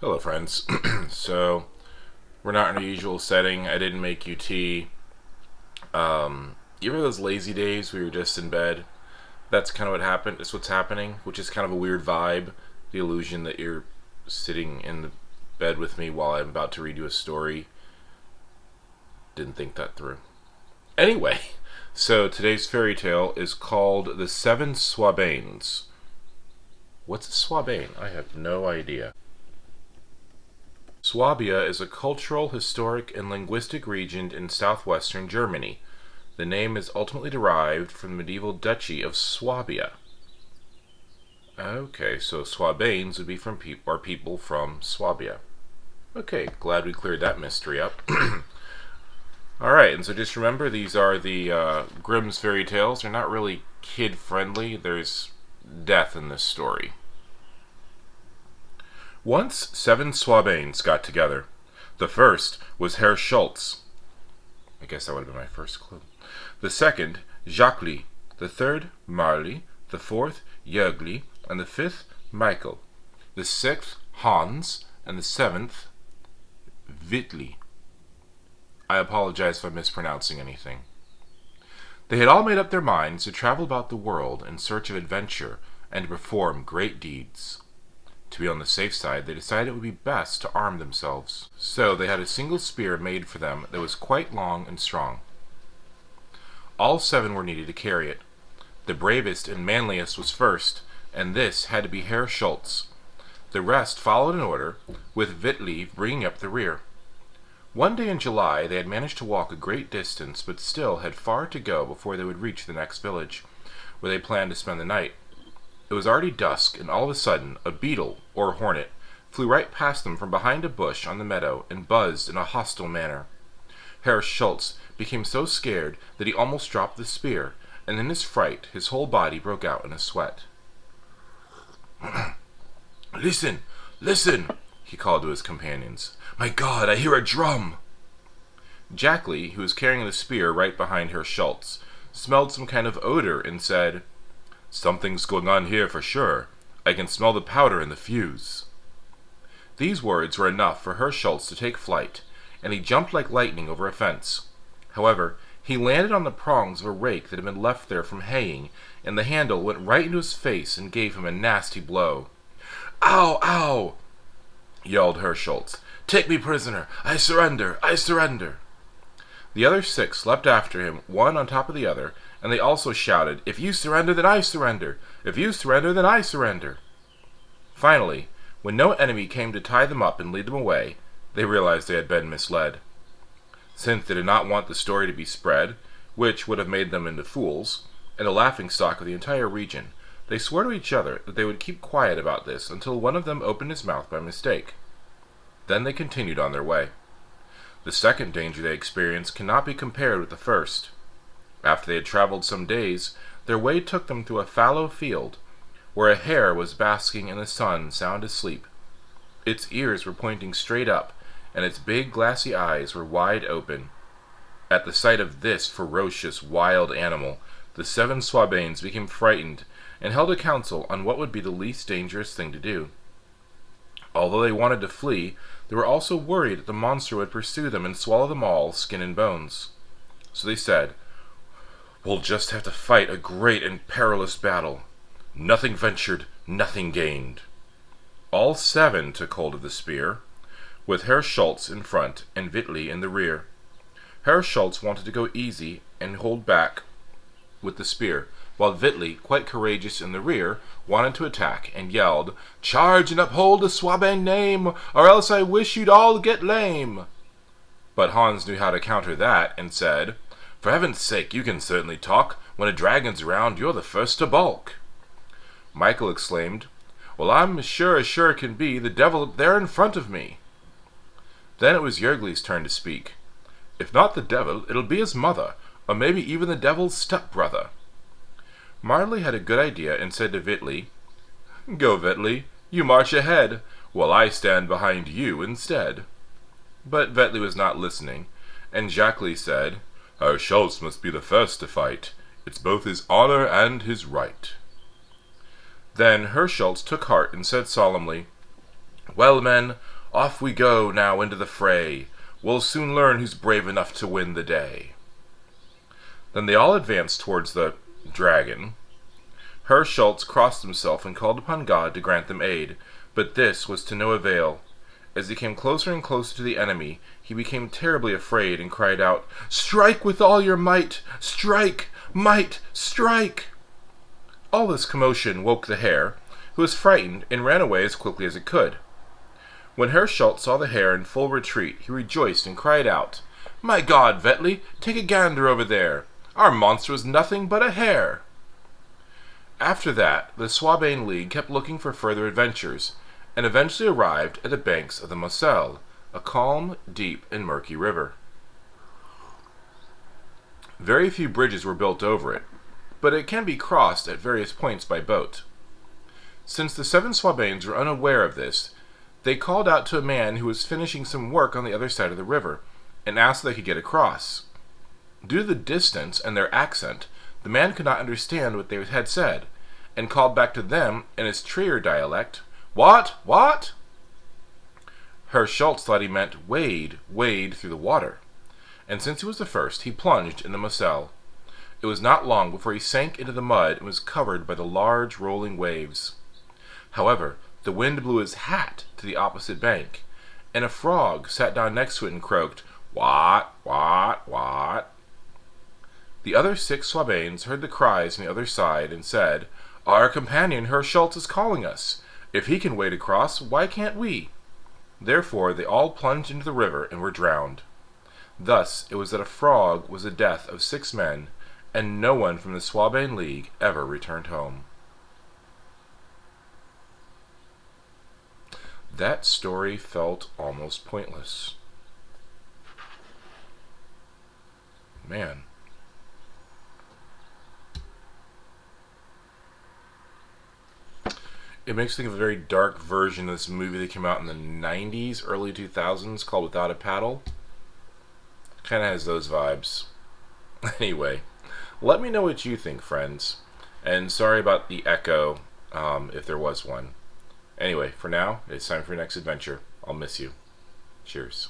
Hello, friends. So, we're not in our usual setting. I didn't make you tea. You remember those lazy days where you're just in bed? That's kind of what happened. It's what's happening, which is kind of a weird vibe. The illusion that you're sitting in the bed with me while I'm about to read you a story. Didn't think that through. Anyway, so today's fairy tale is called The Seven Swabains. What's a Swabain? I have no idea. Swabia is a cultural, historic, and linguistic region in southwestern Germany. The name is ultimately derived from the medieval duchy of Swabia. Okay, so Swabains would be from people from Swabia. Okay, glad we cleared that mystery up. Alright, and so just remember, these are the Grimm's fairy tales. They're not really kid-friendly. There's death in this story. Once 7 Swabains got together. The first was Herr Schultz. I guess that would have been my first clue. The second, Jacques. The third, Marley. The fourth, Jörgli. And the fifth, Michael. The sixth, Hans. And the seventh, Wittli. I apologize if I'm mispronouncing anything. They had all made up their minds to travel about the world in search of adventure and to perform great deeds. To be on the safe side, they decided it would be best to arm themselves. So they had a single spear made for them that was quite long and strong. All 7 were needed to carry it. The bravest and manliest was first, and this had to be Herr Schultz. The rest followed in order, with Wittli bringing up the rear. One day in July they had managed to walk a great distance, but still had far to go before they would reach the next village, where they planned to spend the night. It was already dusk, and all of a sudden, a beetle, or hornet, flew right past them from behind a bush on the meadow and buzzed in a hostile manner. Herr Schultz became so scared that he almost dropped the spear, and in his fright his whole body broke out in a sweat. "Listen! Listen!" he called to his companions. "My God, I hear a drum!" Jacques, who was carrying the spear right behind Herr Schultz, smelled some kind of odor and said, "Something's going on here for sure. I can smell the powder in the fuse." These words were enough for Herr Schultz to take flight, and he jumped like lightning over a fence. However, he landed on the prongs of a rake that had been left there from haying, and the handle went right into his face and gave him a nasty blow. "Ow! Ow!" yelled Herr Schultz. "Take me prisoner! I surrender! I surrender!" The other 6 leapt after him, one on top of the other, and they also shouted, "If you surrender, then I surrender! If you surrender, then I surrender!" Finally, when no enemy came to tie them up and lead them away, they realized they had been misled. Since they did not want the story to be spread, which would have made them into fools, and the laughingstock of the entire region, they swore to each other that they would keep quiet about this until one of them opened his mouth by mistake. Then they continued on their way. The second danger they experienced cannot be compared with the first. After they had traveled some days, their way took them through a fallow field, where a hare was basking in the sun sound asleep. Its ears were pointing straight up, and its big glassy eyes were wide open. At the sight of this ferocious, wild animal, the 7 Swabains became frightened, and held a council on what would be the least dangerous thing to do. Although they wanted to flee, they were also worried that the monster would pursue them and swallow them all, skin and bones. So they said, "We'll just have to fight a great and perilous battle. Nothing ventured, nothing gained." All 7 took hold of the spear, with Herr Schultz in front and Wittli in the rear. Herr Schultz wanted to go easy and hold back with the spear, while Wittli, quite courageous in the rear, wanted to attack and yelled, "Charge and uphold the Swabain name, or else I wish you'd all get lame." But Hans knew how to counter that and said, "For heaven's sake, you can certainly talk. When a dragon's around, you're the first to balk." Michael exclaimed, "Well, I'm as sure can be, the devil up there in front of me." Then it was Jörgli's turn to speak. "If not the devil, it'll be his mother, or maybe even the devil's stepbrother." Marley had a good idea and said to Wittli, "Go, Wittli, you march ahead, while I stand behind you instead." But Wittli was not listening, and Jacques said, "Herr Schultz must be the first to fight. It's both his honor and his right." Then Herr Schultz took heart and said solemnly, Well, men, off we go now into the fray. We'll soon learn who's brave enough to win the day. Then they all advanced towards the dragon. Herr Schultz crossed himself and called upon God to grant them aid, but this was to no avail. As he came closer and closer to the enemy, he became terribly afraid and cried out, "Strike with all your might! Strike! Might! Strike!" All this commotion woke the hare, who was frightened and ran away as quickly as it could. When Herr Schultz saw the hare in full retreat, he rejoiced and cried out, "My God, Vetley, take a gander over there! Our monster was nothing but a hare!" After that, the Swabain League kept looking for further adventures, and eventually arrived at the banks of the Moselle, a calm, deep, and murky river. Very few bridges were built over it, but it can be crossed at various points by boat. Since the 7 Swabains were unaware of this, they called out to a man who was finishing some work on the other side of the river, and asked if they could get across. Due to the distance and their accent, the man could not understand what they had said, and called back to them in his Trier dialect, "What? What?" Herr Schultz thought he meant wade through the water, and since he was the first, he plunged in the Moselle. It was not long before he sank into the mud and was covered by the large rolling waves. However, the wind blew his hat to the opposite bank, and a frog sat down next to it and croaked, "What? What? What?" The other 6 Swabains heard the cries on the other side and said, "Our companion Herr Schultz is calling us. If he can wade across, why can't we?" Therefore they all plunged into the river and were drowned. Thus it was that a frog was the death of 6 men, and no one from the Swabain League ever returned home. That story felt almost pointless. Man. It makes me think of a very dark version of this movie that came out in the 90s, early 2000s, called Without a Paddle. Kind of has those vibes. Anyway, let me know what you think, friends. And sorry about the echo, if there was one. Anyway, for now, it's time for your next adventure. I'll miss you. Cheers.